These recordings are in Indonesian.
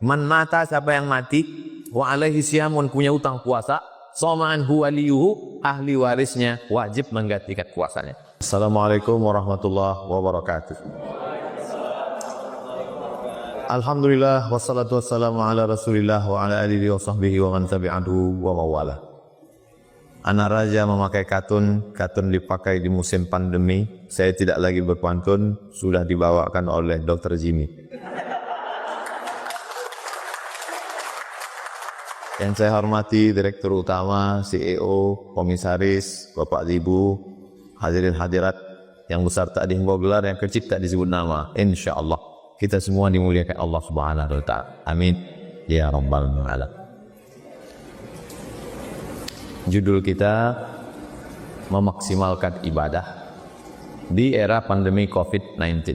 Man mata, siapa yang mati, wa alaihi siyamun, punya utang puasa, somaan waliyuhu, ahli warisnya wajib menggantikan puasanya. Assalamualaikum warahmatullahi wabarakatuh. Alhamdulillah wassalatu wassalamu ala Rasulillah wa ala alihi wa sahbihi wa man tabi'ahu wa mawala. Anak raja memakai katun dipakai di musim pandemi. Saya tidak lagi berpantun, sudah dibawakan oleh Dr. Jimmy. Yang saya hormati Direktur Utama, CEO, Komisaris, Bapak Ibu, hadirin hadirat, yang besar tak dihimbau gelar, yang kecil tak disebut nama. Insya Allah kita semua dimuliakan Allah Subhanahu wa Ta'ala. Amin ya Rabbal Alamin. Judul kita memaksimalkan ibadah di era pandemi COVID-19.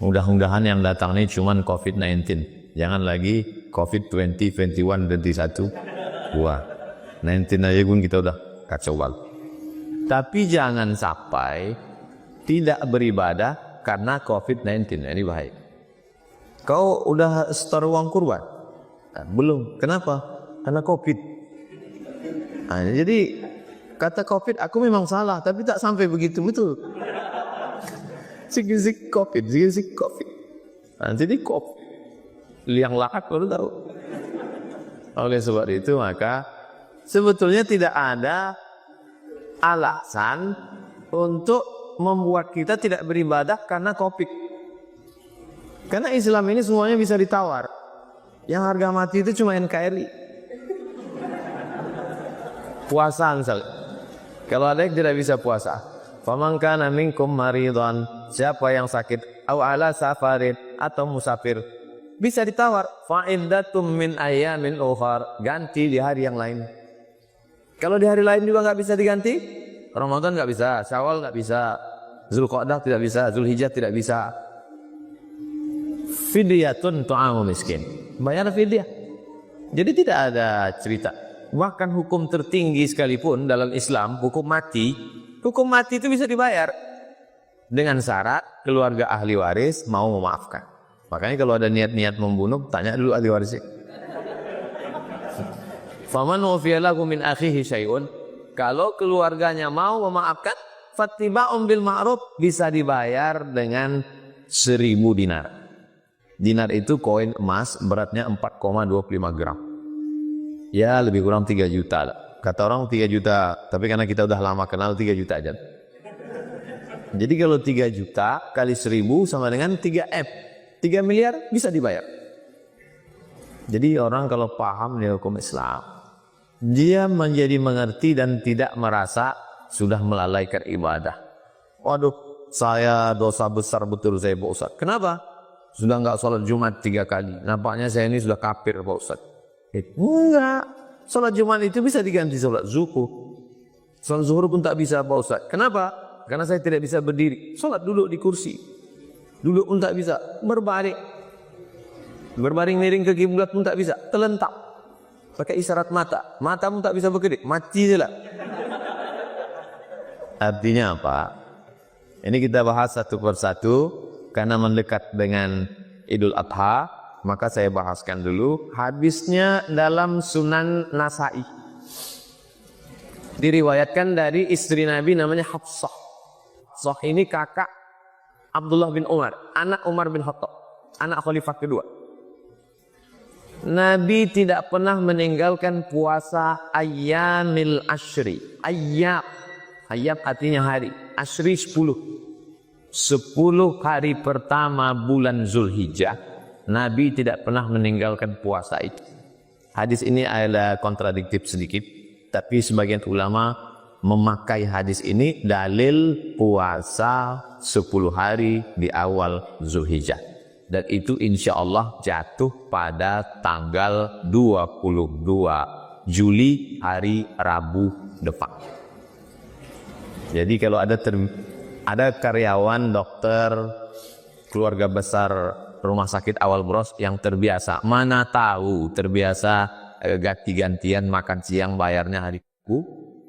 Mudah-mudahan yang datang ini cuman COVID-19, jangan lagi COVID 20, 21, 21. Wah, 19 aja pun kita udah kacau banget. Tapi jangan sampai tidak beribadah karena COVID-19. Ini bahaya. Kau udah store uang kurban? Nah, belum. Kenapa? Karena COVID. Nah, jadi kata COVID, aku memang salah, tapi tak sampai begitu, betul. Sikit-sikit COVID. Nah, jadi COVID. Liang lahat baru tahu. Oleh sebab itu maka sebetulnya tidak ada alasan untuk membuat kita tidak beribadah karena COVID. Karena Islam ini semuanya bisa ditawar. Yang harga mati itu cuma NKRI. Puasa misalnya. Kalau ada yang tidak bisa puasa, faman kana minkum maridhan, siapa yang sakit, au ala safarin, atau musafir, bisa ditawar, fa'iddatum min ayyamin ukhar, ganti di hari yang lain. Kalau di hari lain juga nggak bisa diganti, Ramadan nggak bisa, Syawal nggak bisa, Zulqa'dah tidak bisa, Zulhijjah tidak bisa. Fidyatun tu'amu miskin, bayar fidyah. Jadi tidak ada cerita. Bahkan hukum tertinggi sekalipun dalam Islam, hukum mati itu bisa dibayar dengan syarat keluarga ahli waris mau memaafkan. Makanya kalau ada niat-niat membunuh, tanya dulu ahli warisnya. Faman ufiya lahu min akhihi syai'un, kalau keluarganya mau memaafkan, fattiba'un bil ma'ruf, bisa dibayar dengan 1000 dinar. Dinar itu koin emas, beratnya 4,25 gram. Ya lebih kurang 3 juta lah. Kata orang 3 juta, tapi karena kita udah lama kenal 3 juta aja. Jadi kalau 3 juta kali 1000 sama dengan 3M. 3 miliar bisa dibayar. Jadi orang kalau paham nih hukum Islam, dia menjadi mengerti dan tidak merasa sudah melalaikan ibadah. Waduh, saya dosa besar betul saya Pak Ustaz. Kenapa? Sudah enggak sholat Jumat 3 kali. Nampaknya saya ini sudah kafir Pak Ustaz. Enggak. Sholat Jumat itu bisa diganti sholat zuhur. Sholat zuhur pun tak bisa Pak Ustaz. Kenapa? Karena saya tidak bisa berdiri. Sholat duduk di kursi. Duduk pun tak bisa, berbaring miring ke kiblat pun tak bisa, terlentang pakai isyarat mata pun tak bisa berkedip, mati je lah. Artinya apa? Ini kita bahas satu persatu karena mendekat dengan Idul Adha, maka saya bahaskan dulu hadisnya dalam Sunan Nasa'i. Diriwayatkan dari istri Nabi namanya Hafsah. Hafsah ini kakak Abdullah bin Umar, anak Umar bin Khattab, anak khalifah kedua. Nabi tidak pernah meninggalkan puasa ayyamil ashri. Ayyam artinya hari, ashri 10 hari pertama bulan Zulhijjah, Nabi tidak pernah meninggalkan puasa itu. Hadis ini ada kontradiktif sedikit, tapi sebagian ulama memakai hadis ini dalil puasa 10 hari di awal Zulhijjah. Dan itu insya Allah jatuh pada tanggal 22 Juli, hari Rabu depan. Jadi kalau ada karyawan, dokter, keluarga besar rumah sakit Awal Bros yang terbiasa, mana tahu terbiasa ganti-gantian makan siang bayarnya hari Rabu,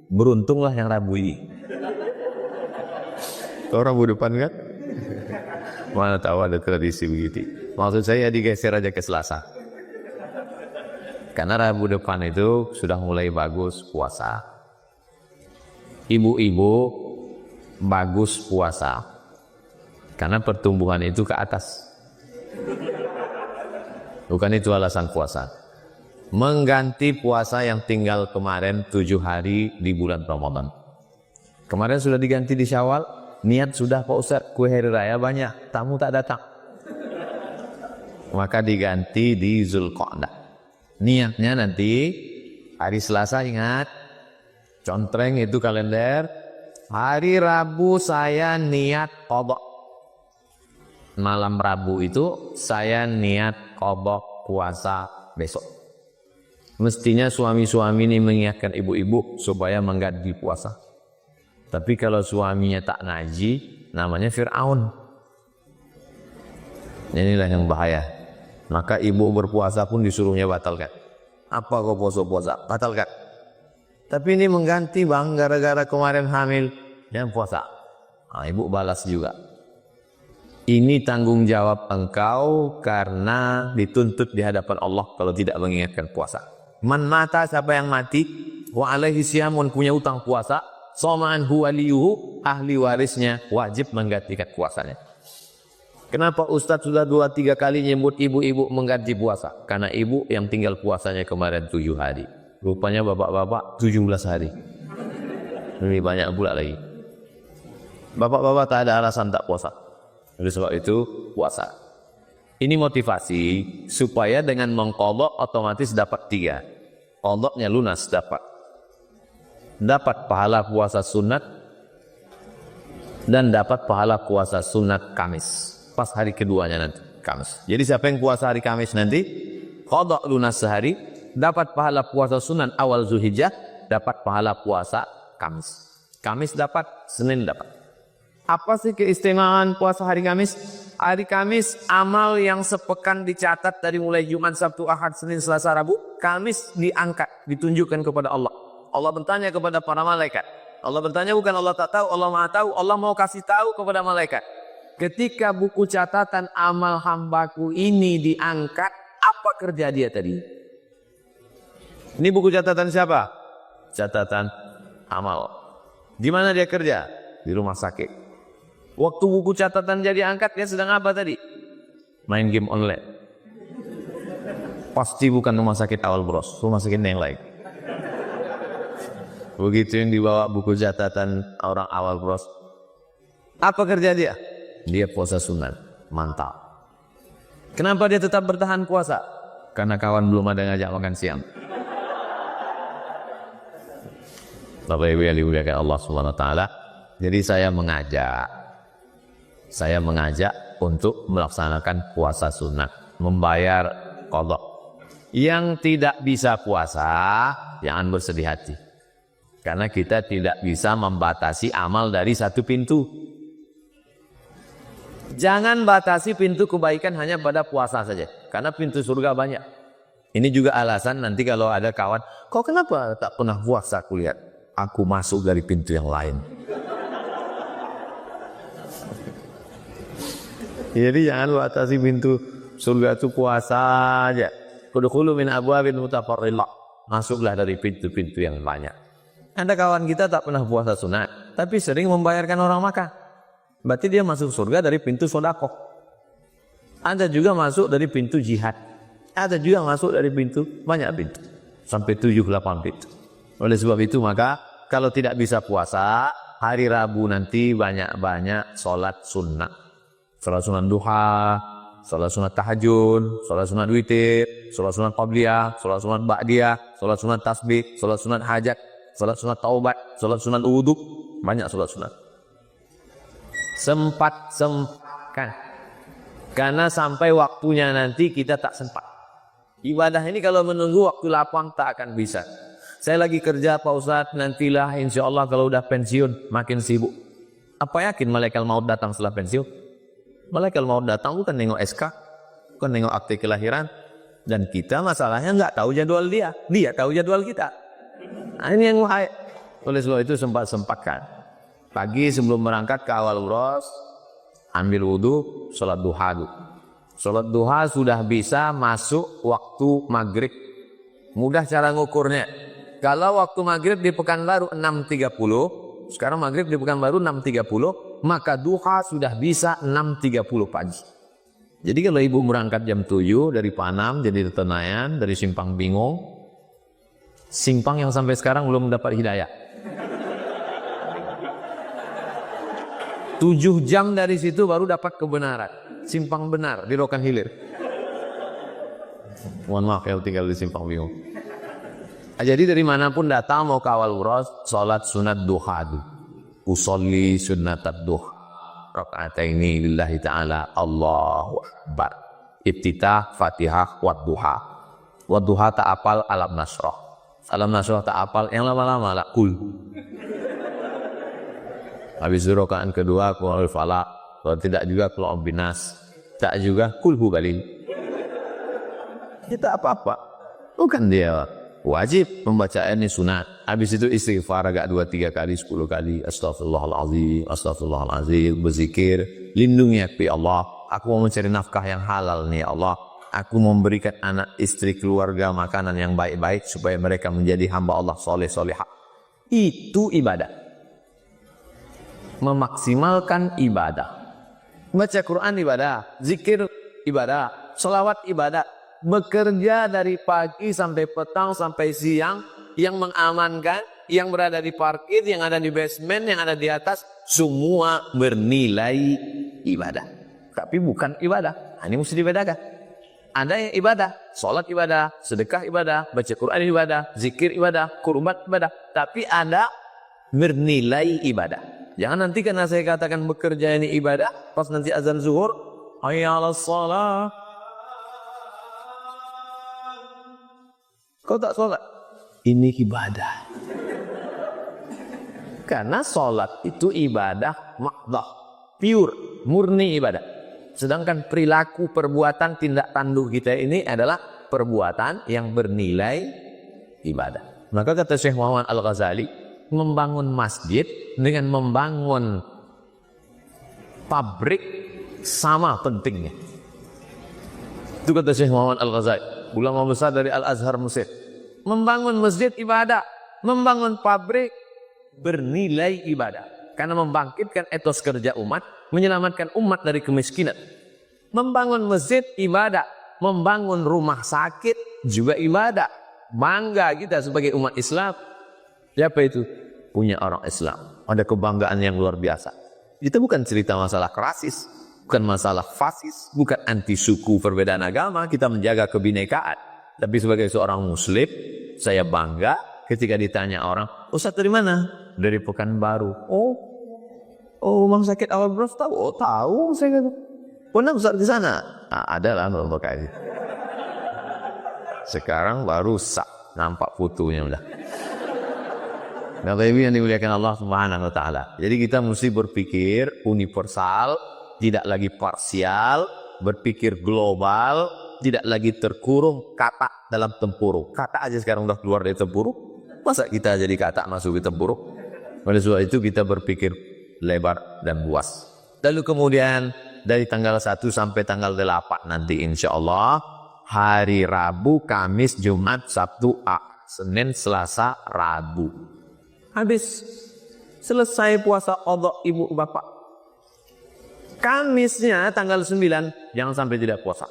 beruntunglah yang Rabu ini. Kau Rabu depan kan? Mana tahu ada tradisi begitu. Maksud saya digeser aja ke Selasa. Karena Rabu depan itu sudah mulai bagus puasa. Ibu-ibu bagus puasa. Karena pertumbuhan itu ke atas. Bukan itu alasan puasa. Mengganti puasa yang tinggal kemarin 7 hari di bulan Ramadan. Kemarin sudah diganti di Syawal, niat sudah Pak Ustaz, kue hari raya banyak, tamu tak datang. Maka diganti di Zulqa'dah. Niatnya nanti hari Selasa, ingat, contreng itu kalender. Hari Rabu saya niat qadha. Malam Rabu itu saya niat qadha puasa besok. Mestinya suami-suami ini mengingatkan ibu-ibu supaya mengganti puasa. Tapi kalau suaminya tak ngaji, namanya Fir'aun. Inilah yang bahaya. Maka ibu berpuasa pun disuruhnya batalkan. Apa kau puasa? Batalkan. Tapi ini mengganti bang, gara-gara kemarin hamil dan puasa. Nah, ibu balas juga. Ini tanggung jawab engkau karena dituntut di hadapan Allah kalau tidak mengingatkan puasa. Man mata, siapa yang mati, wa alaihi siyamun, punya utang puasa, somaan huwaliyuhu, ahli warisnya wajib menggantikan puasanya. Kenapa Ustadz sudah 2-3 kali nyebut ibu-ibu mengganti puasa? Karena ibu yang tinggal puasanya kemarin 7 hari. Rupanya bapak-bapak 17 hari. Lebih banyak pula lagi. Bapak-bapak tak ada alasan tak puasa. Oleh sebab itu puasa. Ini motivasi supaya dengan mengqadha otomatis dapat 3. Qadhanya lunas dapat. Dapat pahala puasa sunat dan dapat pahala puasa sunat Kamis. Pas hari keduanya nanti Kamis. Jadi siapa yang puasa hari Kamis nanti qadha lunas sehari, dapat pahala puasa sunat awal Zulhijjah, dapat pahala puasa Kamis. Kamis dapat, Senin dapat. Apa sih keistimewaan puasa hari Kamis? Hari Kamis amal yang sepekan dicatat dari mulai Jumat, Sabtu, Ahad, Senin, Selasa, Rabu, Kamis diangkat, ditunjukkan kepada Allah. Allah bertanya kepada para malaikat. Allah bertanya bukan Allah tak tahu, Allah Maha tahu. Allah mau kasih tahu kepada malaikat. Ketika buku catatan amal hambaku ini diangkat, apa kerja dia tadi? Ini buku catatan siapa? Catatan amal. Di mana dia kerja? Di rumah sakit. Waktu buku catatan jadi angkat, dia sedang apa tadi? Main game online. Pasti bukan rumah sakit Awal Bros, rumah sakit yang lain. Begitu yang dibawa buku catatan orang Awal Bros. Apa kerja dia? Dia puasa sunat. Mantap. Kenapa dia tetap bertahan puasa? Karena kawan belum ada ngajak makan siang. Bapak Ibu yang dimuliakan Allah Subhanahu wa taala. Jadi saya mengajak untuk melaksanakan puasa sunat, membayar qadha. Yang tidak bisa puasa, jangan bersedih hati. Karena kita tidak bisa membatasi amal dari satu pintu. Jangan batasi pintu kebaikan hanya pada puasa saja. Karena pintu surga banyak. Ini juga alasan nanti kalau ada kawan, kok kenapa tak pernah puasa? Aku lihat, aku masuk dari pintu yang lain. Jadi jangan batasi pintu surga itu puasa aja. Udkhulu min abwabin mutafarrilah. Masuklah dari pintu-pintu yang banyak. Ada kawan kita tak pernah puasa sunat, tapi sering membayarkan orang makan. Berarti dia masuk surga dari pintu sedekah. Ada juga masuk dari pintu jihad. Ada juga masuk dari pintu, banyak pintu. Sampai 7-8 pintu. Oleh sebab itu maka kalau tidak bisa puasa, hari Rabu nanti banyak-banyak sholat sunnah. Sholat sunat duha, sholat sunat tahajud, sholat sunat witir, sholat sunat qabliyah, sholat sunat ba'diyah, sholat sunat tasbih, sholat sunat hajat, sholat sunat taubat, sholat sunat wudhu, banyak sholat sunat. Sempatkan. Karena sampai waktunya nanti kita tak sempat. Ibadah ini kalau menunggu waktu lapang tak akan bisa. Saya lagi kerja Pak Ustadz, nantilah insya Allah kalau udah pensiun makin sibuk. Apa yakin malaikat maut datang setelah pensiun? Malaikat maut datang bukan nengok SK, bukan nengok akte kelahiran, dan kita masalahnya nggak tahu jadwal dia tahu jadwal kita. Nah, ini yang wahai. Oleh sebab itu sempat-sempatkan. Pagi sebelum berangkat ke Awal Bros, ambil wudhu, sholat duha. Sholat duha sudah bisa masuk waktu maghrib, Mudah cara ngukurnya. Kalau waktu maghrib di Pekanbaru 6.30, sekarang maghrib di Pekanbaru 6.30, maka duha sudah bisa 6.30 pagi. Jadi kalau ibu berangkat jam 7 dari Panam, jadi Tenayan, dari Simpang Bingung, Simpang yang sampai sekarang belum mendapat hidayah. 7 jam dari situ baru dapat kebenaran. Simpang benar di Rokan Hilir. Mohon maaf ya tinggal di Simpang Bingung. Jadi dari manapun datang mau kawal uros, sholat sunat duha. Usolli sunnatat duha. Raka'ataini lillahi ta'ala. Allahu Akbar. Ibtitah, Fatihah, Wadduha. Wadduha tak apal alam nasroh. Alam nasroh tak apal yang lama-lama lah kul. Habis itu rakaat kedua qul falaq, kalau tidak juga qul binas, tak juga kul hubalil. Kita apa-apa. Bukan dia wajib membaca ini sunat. Habis itu istighfar agak 2-3 kali, 10 kali, astagfirullahalazim, astagfirullahalazim, berzikir, lindungi aku ya Allah. Aku mau mencari nafkah yang halal nih ya Allah. Aku memberikan anak, istri, keluarga makanan yang baik-baik supaya mereka menjadi hamba Allah soleh-solehah. Itu ibadah. Memaksimalkan ibadah. Baca Quran ibadah, zikir ibadah, selawat ibadah. Bekerja dari pagi sampai petang sampai siang, yang mengamankan, yang berada di parkir, yang ada di basement, yang ada di atas, semua bernilai ibadah. Tapi bukan ibadah. Ini mesti dibedakan. Ada yang ibadah, sholat ibadah, sedekah ibadah, baca Quran ibadah, zikir ibadah, kurban ibadah. Tapi ada bernilai ibadah. Jangan nanti karena saya katakan bekerja ini ibadah, pas nanti azan zuhur, hayya 'alas shalah. Kau tak sholat? Ini ibadah. Karena sholat itu ibadah mahdhah, pure, murni ibadah. Sedangkan perilaku, perbuatan, tindak tanduk kita ini adalah perbuatan yang bernilai ibadah. Maka kata Syekh Muhammad Al-Ghazali, membangun masjid dengan membangun pabrik sama pentingnya. Itu kata Syekh Muhammad Al-Ghazali, ulama besar dari Al-Azhar Mesir. Membangun masjid ibadah, membangun pabrik bernilai ibadah. Karena membangkitkan etos kerja umat, menyelamatkan umat dari kemiskinan. Membangun masjid ibadah, membangun rumah sakit juga ibadah. Bangga kita sebagai umat Islam. Siapa itu? Punya orang Islam. Ada kebanggaan yang luar biasa. Itu bukan cerita masalah rasis, bukan masalah fasis, bukan anti suku perbedaan agama. Kita menjaga kebinekaan. Tapi sebagai seorang muslim, saya bangga ketika ditanya orang, Ustaz dari mana? Dari Pekanbaru. Oh, Bang Sakit awal bros tahu? Oh, tahu saya kata. Pernah Ustaz di sana? Nah, ada lah beberapa. Sekarang baru nampak fotonya udah. Bapak Ibu yang dimuliakan Allah Subhanahu wa taala. Jadi kita mesti berpikir universal, tidak lagi parsial, berpikir global, tidak lagi terkurung kata dalam tempurung. Kata aja sekarang udah keluar dari tempurung. Masa kita jadi kata masuk di tempurung? Oleh sebab itu kita berpikir lebar dan luas. Lalu kemudian dari tanggal 1 sampai tanggal 8 nanti insya Allah hari Rabu, Kamis, Jumat, Sabtu, Senin, Selasa, Rabu. Habis selesai puasa qadha ibu bapak. Kamisnya tanggal 9 jangan sampai tidak puasa.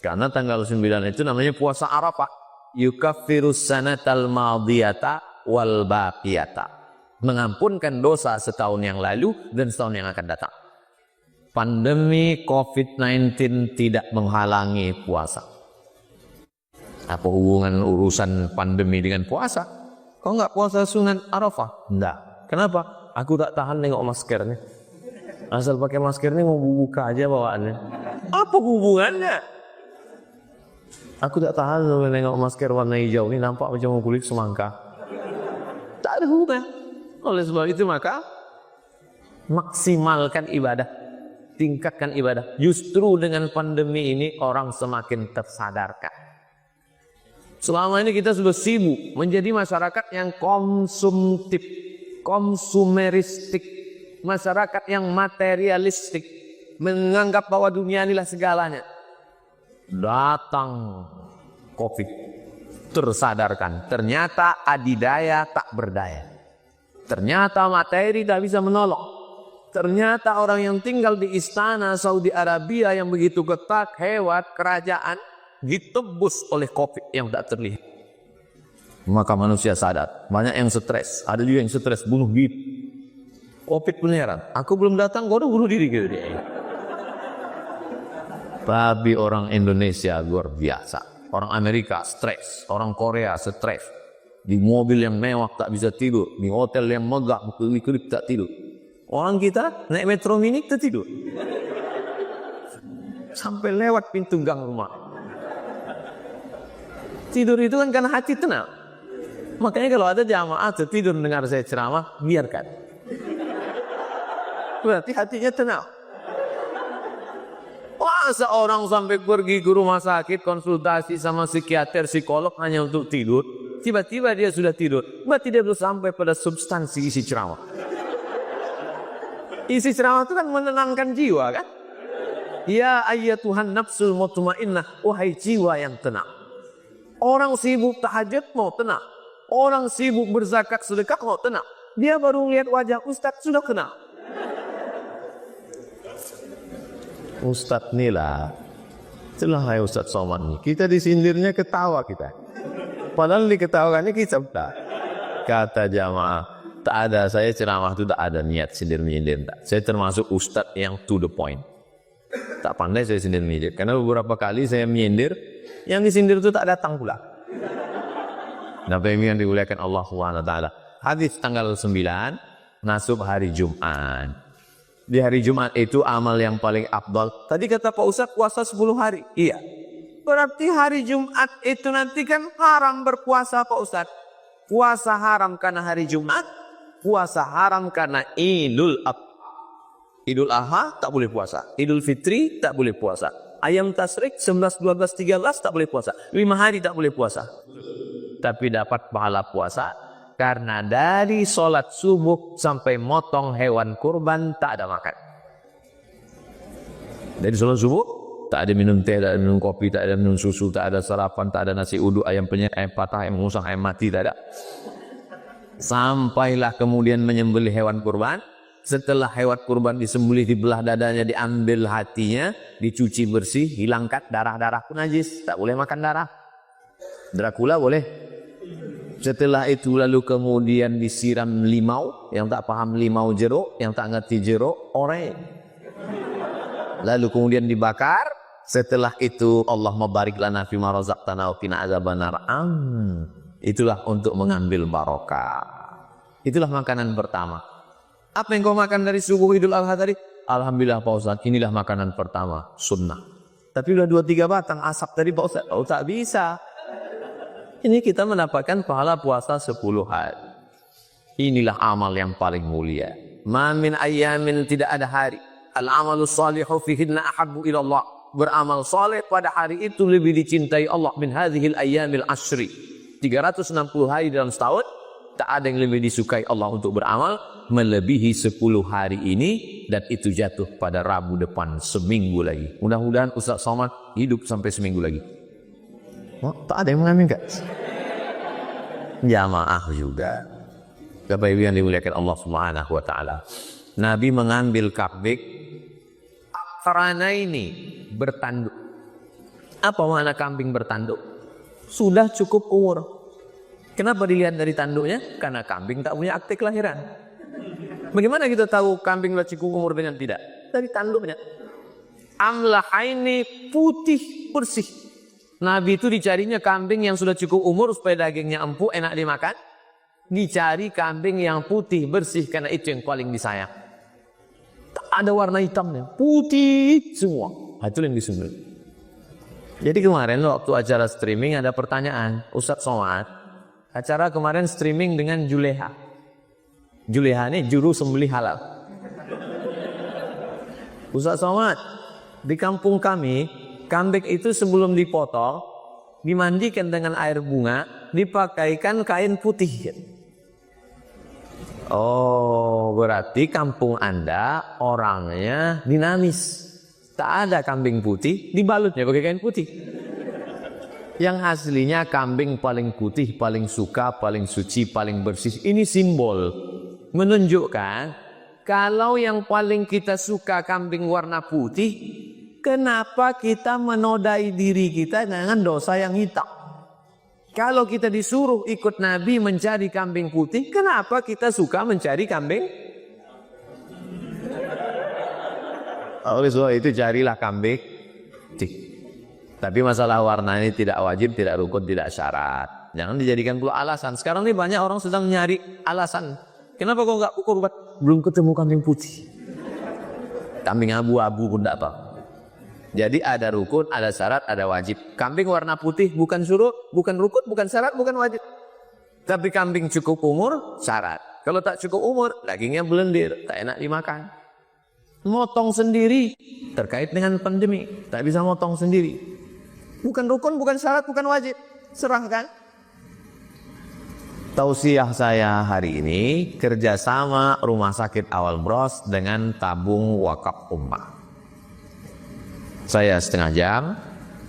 Karena tanggal 9 itu namanya puasa Arafah. Yukaffirus sanatal madiyata wal baqiyata. Mengampunkan dosa setahun yang lalu dan setahun yang akan datang. Pandemi COVID-19 tidak menghalangi puasa. Apa hubungan urusan pandemi dengan puasa? Kau nggak puasa sunat Arafah? Enggak. Kenapa? Aku tak tahan nengok maskernya. Asal pakai maskernya mau buka aja bawaannya. Apa hubungannya? Aku tak tahan nengok masker warna hijau ini nampak macam kulit semangka. Tak ada hubungan. Oleh sebab itu maka maksimalkan ibadah, tingkatkan ibadah. Justru dengan pandemi ini orang semakin tersadarkan. Selama ini kita sudah sibuk menjadi masyarakat yang konsumtif, konsumeristik, masyarakat yang materialistik, menganggap bahwa dunia inilah segalanya. Datang COVID, tersadarkan. Ternyata adidaya tak berdaya. Ternyata materi tak bisa menolong. Ternyata orang yang tinggal di istana Saudi Arabia yang begitu ketat, hebat, kerajaan ditebus oleh COVID yang tak terlihat. Maka manusia sadar, banyak yang stres, ada juga yang stres bunuh diri. COVID pun heran, aku belum datang, kau udah bunuh diri gitu dia. Tapi orang Indonesia luar biasa, orang Amerika stres, orang Korea stres, di mobil yang mewah tak bisa tidur, di hotel yang megah berkelip-kelip tak tidur. Orang kita naik metro mini tertidur. Sampai lewat pintu gang rumah. Tidur itu kan karena hati tenang. Makanya kalau ada jamaah tertidur mendengar saya ceramah, biarkan. Berarti hatinya tenang. Masa orang sampai pergi ke rumah sakit, konsultasi sama psikiater, psikolog hanya untuk tidur. Tiba-tiba dia sudah tidur. Berarti dia belum sampai pada substansi isi ceramah. Isi ceramah itu kan menenangkan jiwa kan. Ya ayyatuhan nafsul mutmainnah, wahai jiwa yang tenang. Orang sibuk tahajud mau tenang. Orang sibuk berzakat sedekah mau tenang. Dia baru lihat wajah Ustadz sudah kenal. Ustadz Nila, itulah hai Ustadz Somad. Kita disindirnya ketawa kita. Padahal diketawakannya kita tak. Kata jamaah, tak ada, saya ceramah itu tak ada niat sindir-menyindir. Saya termasuk ustadz yang to the point. Tak pandai saya sindir-menyindir. Karena beberapa kali saya menyindir, yang disindir itu tak datang pula. Nabi yang dimuliakan Allah SWT. Hadis tanggal 9, nasub hari Jumat. Di hari Jumat itu amal yang paling afdal. Tadi kata Pak Ustadz puasa 10 hari. Iya. Berarti hari Jumat itu nanti kan haram berpuasa Pak Ustadz. Puasa haram karena hari Jumat. Puasa haram karena Idul Adha. Idul Adha tak boleh puasa. Idul Fitri tak boleh puasa. Ayam Tasrik 11, 12, 13 tak boleh puasa. 5 hari tak boleh puasa. Tapi dapat pahala puasa karena dari sholat subuh sampai motong hewan kurban tak ada makan. Dari sholat subuh tak ada minum teh, tak ada minum kopi, tak ada minum susu, tak ada sarapan, tak ada nasi uduk, ayam penyet, ayam patah, ayam musang, ayam mati, tak ada. Sampailah kemudian menyembelih hewan kurban. Setelah hewan kurban disembelih, dibelah dadanya, diambil hatinya, dicuci bersih, hilangkan darah-darah pun najis, tak boleh makan darah. Dracula boleh. Setelah itu lalu kemudian disiram limau, yang tak paham limau jeruk, yang tak ngerti jeruk oranye. Lalu kemudian dibakar. Setelah itu Allah mabarik lana fima razaqtana wa qina adzabannar. Itulah untuk mengambil barokah. Itulah makanan pertama. Apa yang kau makan dari subuh Idul Adha tadi? Alhamdulillah Pak Ustaz, inilah makanan pertama, sunnah. Tapi udah 2-3 batang asap tadi Pak Ustaz, oh tak bisa. Ini kita mendapatkan pahala puasa 10 hari. Inilah amal yang paling mulia. Ma min ayyamin, tidak ada hari. Al-amalu salihu fihinna ahabbu ila Allah. Beramal saleh pada hari itu lebih dicintai Allah min hadhil ayyamil ashri. 360 hari dalam setahun, tak ada yang lebih disukai Allah untuk beramal melebihi 10 hari ini, dan itu jatuh pada Rabu depan seminggu lagi. Mudah-mudahan Ustaz Somad hidup sampai seminggu lagi. Oh, tak ada yang mengaminkan. Jamaah juga. Bapak Ibu yang dimuliakan Allah Subhanahu wa taala. Nabi mengambil kambing karena ini bertanduk. Apa makna kambing bertanduk? Sudah cukup umur. Kenapa dilihat dari tanduknya? Karena kambing tak punya akte kelahiran. Bagaimana kita tahu kambing sudah cukup umur dengan tidak? Dari tanduknya. Amlahaini, putih bersih. Nabi itu dicarinya kambing yang sudah cukup umur supaya dagingnya empuk, enak dimakan. Dicari kambing yang putih bersih karena itu yang paling disayang. Tak ada warna hitamnya, putih semua. Itu yang disembelih. Jadi kemarin waktu acara streaming ada pertanyaan, Ustadz Somad, acara kemarin streaming dengan Juleha. Juleha ini juru sembelih halal. Ustadz Somad, di kampung kami, kambing itu sebelum dipotong, dimandikan dengan air bunga, dipakaikan kain putih. Oh, berarti kampung Anda orangnya dinamis. Tak ada kambing putih, dibalutnya pakai kain putih. Yang aslinya kambing paling putih, paling suka, paling suci, paling bersih. Ini simbol menunjukkan kalau yang paling kita suka kambing warna putih, kenapa kita menodai diri kita dengan dosa yang hitam? Kalau kita disuruh ikut Nabi mencari kambing putih, kenapa kita suka mencari kambing? Oleh sebab itu carilah kambing putih. Tapi masalah warna ini tidak wajib, tidak rukun, tidak syarat. Jangan dijadikan pula alasan. Sekarang ini banyak orang sedang nyari alasan. Kenapa kau nggak kurban? Belum ketemu kambing putih. Kambing abu-abu pun tidak apa. Jadi ada rukun, ada syarat, ada wajib. Kambing warna putih bukan suruh, bukan rukun, bukan syarat, bukan wajib. Tapi kambing cukup umur, syarat. Kalau tak cukup umur, dagingnya belendir, tak enak dimakan. Motong sendiri, terkait dengan pandemi, tak bisa motong sendiri. Bukan rukun, bukan syarat, bukan wajib. Serahkan. Tausiah saya hari ini, kerjasama Rumah Sakit Awal Bros dengan Tabung Wakaf Ummah. Saya setengah jam,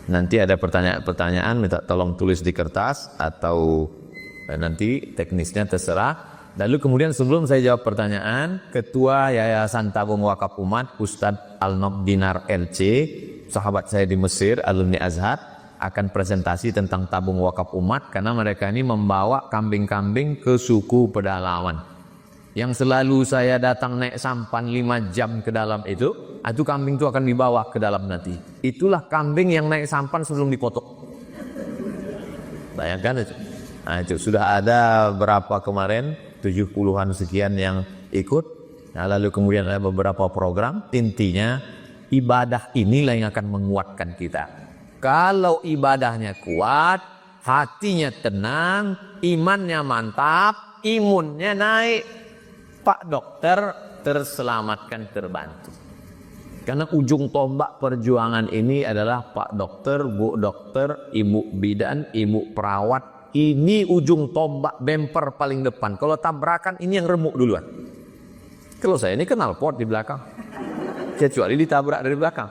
nanti ada pertanyaan-pertanyaan, minta tolong tulis di kertas, atau nanti teknisnya terserah. Lalu kemudian sebelum saya jawab pertanyaan, Ketua Yayasan Tabung Wakaf Umat, Ustadz Al-Nob Dinar LC, sahabat saya di Mesir, alumni Azhar, akan presentasi tentang tabung wakaf umat, karena mereka ini membawa kambing-kambing ke suku pedalaman. Yang selalu saya datang naik sampan 5 jam ke dalam itu kambing itu akan dibawa ke dalam nanti. Itulah kambing yang naik sampan sebelum dipotong. Bayangkan itu. Nah, itu sudah ada berapa kemarin, 70-an sekian yang ikut. Nah, lalu kemudian ada beberapa program. Intinya ibadah inilah yang akan menguatkan kita. Kalau ibadahnya kuat, hatinya tenang, imannya mantap, imunnya naik, Pak Dokter terselamatkan, terbantu. Karena ujung tombak perjuangan ini adalah Pak Dokter, Bu Dokter, Ibu Bidan, Ibu Perawat. Ini ujung tombak, bemper paling depan. Kalau tabrakan ini yang remuk duluan. Kalau saya ini kenal pot di belakang, kecuali ditabrak dari belakang.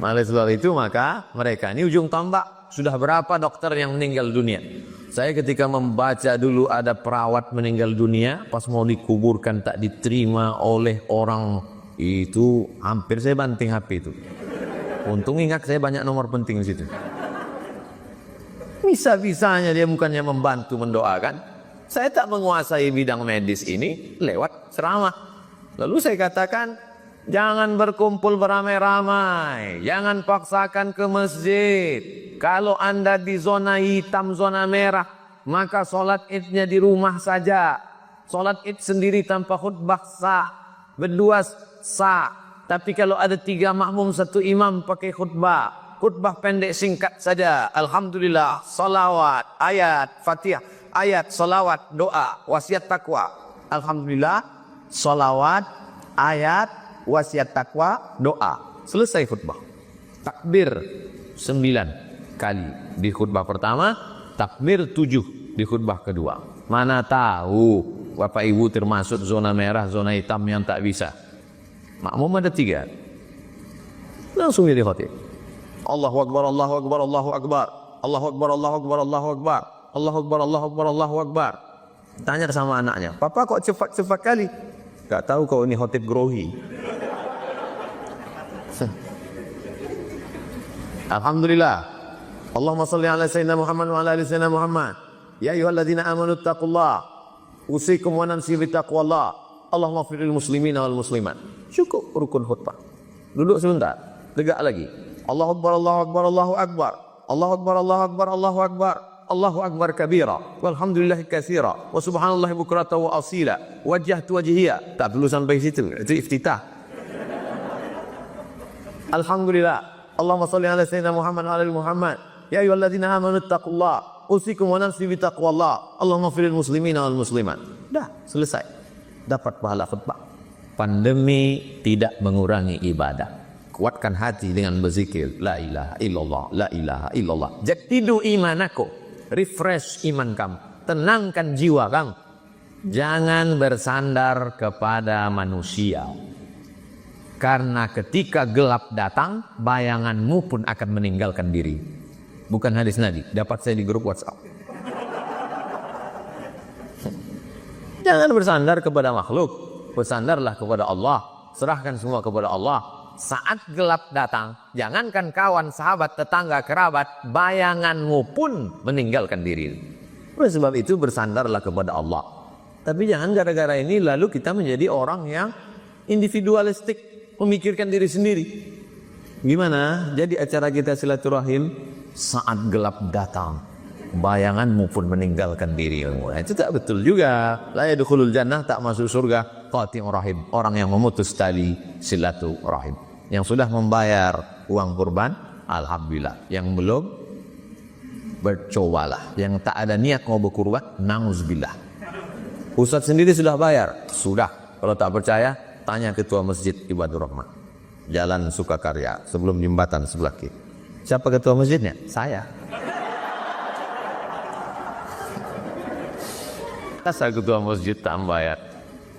Oleh sebab itu maka mereka ini ujung tombak. Sudah berapa dokter yang meninggal dunia? Saya ketika membaca dulu ada perawat meninggal dunia, pas mau dikuburkan tak diterima oleh orang itu, hampir saya banting HP itu. Untung ingat saya banyak nomor penting di situ. Bisa-bisanya dia bukannya membantu mendoakan. Saya tak menguasai bidang medis ini lewat ceramah. Lalu saya katakan, jangan berkumpul beramai-ramai, jangan paksakan ke masjid. Kalau Anda di zona hitam, zona merah, maka sholat idnya di rumah saja. Sholat id sendiri tanpa khutbah sah, berdua sah. Tapi kalau ada 3 makmum, 1 imam pakai khutbah, khutbah pendek singkat saja. Alhamdulillah, salawat, ayat, fatihah, ayat, salawat, doa, wasiat takwa. Alhamdulillah, salawat, ayat, wasiat takwa, doa. Selesai khutbah. Takbir 9 kali di khutbah pertama, takbir 7 di khutbah kedua. Mana tahu Bapak Ibu termasuk zona merah, zona hitam yang tak bisa. Makmum ada 3. Langsung jadi khotib. Allahu Akbar, Allahu Akbar, Allahu Akbar. Allahu Akbar, Allahu Akbar, Allahu Akbar. Allahu Akbar, Allahu Akbar, Allahu Akbar. Tanya sama anaknya, "Papa kok cepat-cepat kali?" "Gak tahu kau ini khotib grohi." Alhamdulillah. Allahumma salli ala sayyidina Muhammad wa ala ali sayyidina Muhammad. Ya ayyuhalladzina amanu taqullah. Usikum wa nafsi bitaqwallah. Allahumma firil muslimina wal muslimat. Cukup rukun khutbah. Duduk sebentar, tegak lagi. Allahu Akbar, Allahu Akbar, Allahu Akbar. Allahu Akbar, Allahu Akbar, Allahu Akbar. Allahu Akbar kabira. Walhamdulillahi katsira. Wa subhanallahi bukratan wa asila. Wajjahtu wajhiya. Tak perlu sampai situ. Itu iftitah. Alhamdulillah. Allahumma salli ala sayyidina Muhammad wa ala ali Muhammad. Ya ayyuhalladzina amanu taqullah. Usikum wa nafsi bitaqwallah. Allahumma firil muslimina wal muslimat. Dah, selesai. Dapat pahala khutbah. Pandemi tidak mengurangi ibadah. Kuatkan hati dengan berzikir la ilaha illallah, la ilaha illallah. Jadidu imanaku, refresh iman kamu, tenangkan jiwa kamu. Jangan bersandar kepada manusia. Karena ketika gelap datang, bayanganmu pun akan meninggalkan diri. Bukan hadis Nabi, dapat saya di grup WhatsApp. Jangan bersandar kepada makhluk, bersandarlah kepada Allah. Serahkan semua kepada Allah. Saat gelap datang, jangankan kawan, sahabat, tetangga, kerabat, bayanganmu pun meninggalkan diri. Oleh sebab itu bersandarlah kepada Allah. Tapi jangan gara-gara ini lalu kita menjadi orang yang individualistik, memikirkan diri sendiri. Gimana? Jadi acara kita silaturahim saat gelap datang, bayanganmu pun meninggalkan dirimu. Nah, itu tak betul juga. La yadkhulul jannah, tak masuk surga qati'ur rahim, orang yang memutus tali silaturahim. Yang sudah membayar uang kurban, alhamdulillah. Yang belum, bercobalah. Yang tak ada niat mau berkurban, nauzubillah. Ustadz sendiri sudah bayar, sudah. Kalau tak percaya, tanya ketua masjid Ibadur Rahman, Jalan Sukakarya, sebelum jembatan sebelah kiri. Siapa ketua masjidnya? Saya. Saya ketua masjid tak membayar.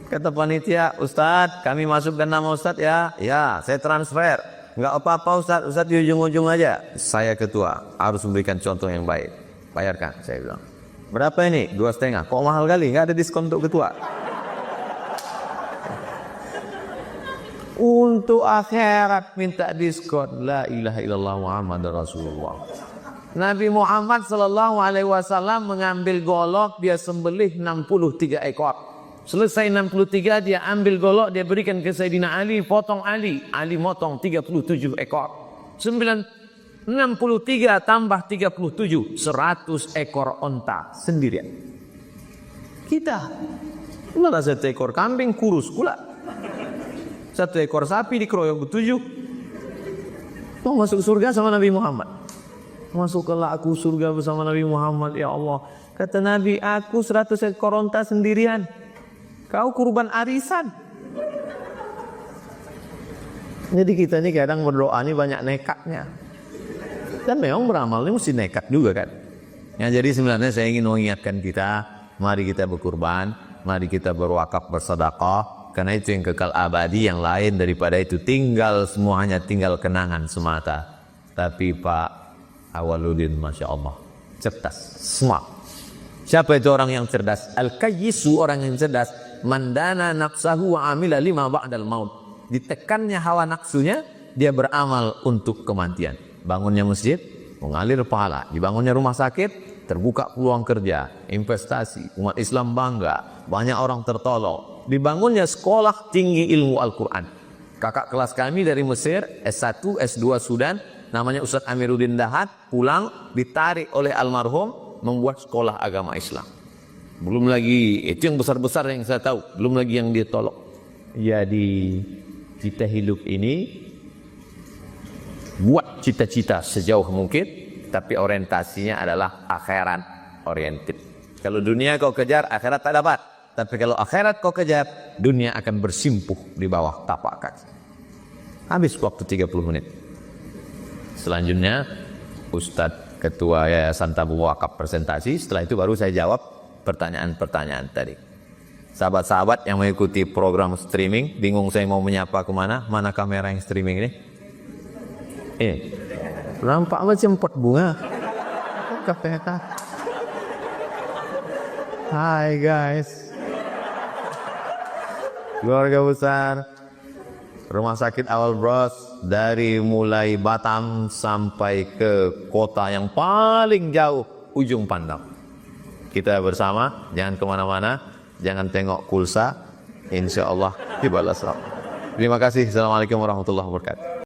Kata panitia, Ustadz, kami masukkan nama Ustadz ya. Ya, saya transfer. Enggak apa-apa Ustadz, Ustadz di ujung-ujung aja. Saya ketua, harus memberikan contoh yang baik. Bayarkan, saya bilang. Berapa ini? 2,5. Kok mahal kali? Enggak ada diskon untuk ketua. Untuk akhirat minta diskon. La ilaha illallah Muhammadur Rasulullah. Nabi Muhammad sallallahu alaihi wasallam mengambil golok, dia sembelih 63 ekor. Selesai 63 dia ambil golok, dia berikan ke Sayyidina Ali, potong Ali. Ali motong 37 ekor. 63 tambah 37, 100 ekor onta sendirian. Kita malah 1 ekor kambing kurus pula. 1 ekor sapi dikeroyok ke-7. Mau masuk surga sama Nabi Muhammad. Masuklah aku surga bersama Nabi Muhammad, ya Allah. Kata Nabi, aku 100 ekor onta sendirian. Kau kurban arisan. Jadi kita ini kadang berdoa ini banyak nekatnya. Dan memang beramal ini mesti nekat juga kan. Ya, jadi sebenarnya saya ingin mengingatkan kita, mari kita berkurban, mari kita berwakaf, bersedekah. Karena itu yang kekal abadi, yang lain daripada itu tinggal semuanya, tinggal kenangan semata. Tapi Pak Awaludin, Masya Allah, cerdas, smart. Siapa itu orang yang cerdas? Al-Kayyisu, orang yang cerdas. Mandana nafsahu wa amila lima ba'dal maut. Ditekannya hawa nafsunya, dia beramal untuk kematian. Bangunnya masjid, mengalir pahala. Dibangunnya rumah sakit, terbuka peluang kerja, investasi, umat Islam bangga, banyak orang tertolong. Dibangunnya sekolah tinggi ilmu Al-Quran. Kakak kelas kami dari Mesir, S1, S2 Sudan, namanya Ustadz Amiruddin Dahat, pulang ditarik oleh almarhum membuat sekolah agama Islam. Belum lagi, itu yang besar-besar yang saya tahu, belum lagi yang dia tolong. Jadi kita hidup ini buat cita-cita sejauh mungkin, tapi orientasinya adalah akhirat oriented. Kalau dunia kau kejar, akhirat tak dapat. Tapi kalau akhirat kau kejar, dunia akan bersimpuh di bawah tapak kaki. Habis waktu 30 menit. Selanjutnya Ustadz Ketua Yayasan Tabung Wakaf presentasi. Setelah itu baru saya jawab pertanyaan-pertanyaan tadi. Sahabat-sahabat yang mengikuti program streaming, bingung saya mau menyapa kemana? Mana kamera yang streaming ini? Nampak macam pot bunga. Hai guys. Keluarga besar Rumah Sakit Awal Bros, dari mulai Batam sampai ke kota yang paling jauh, ujung pandang. Kita bersama, jangan kemana-mana, jangan tengok pulsa, insya Allah dibalas. Terima kasih. Assalamualaikum warahmatullahi wabarakatuh.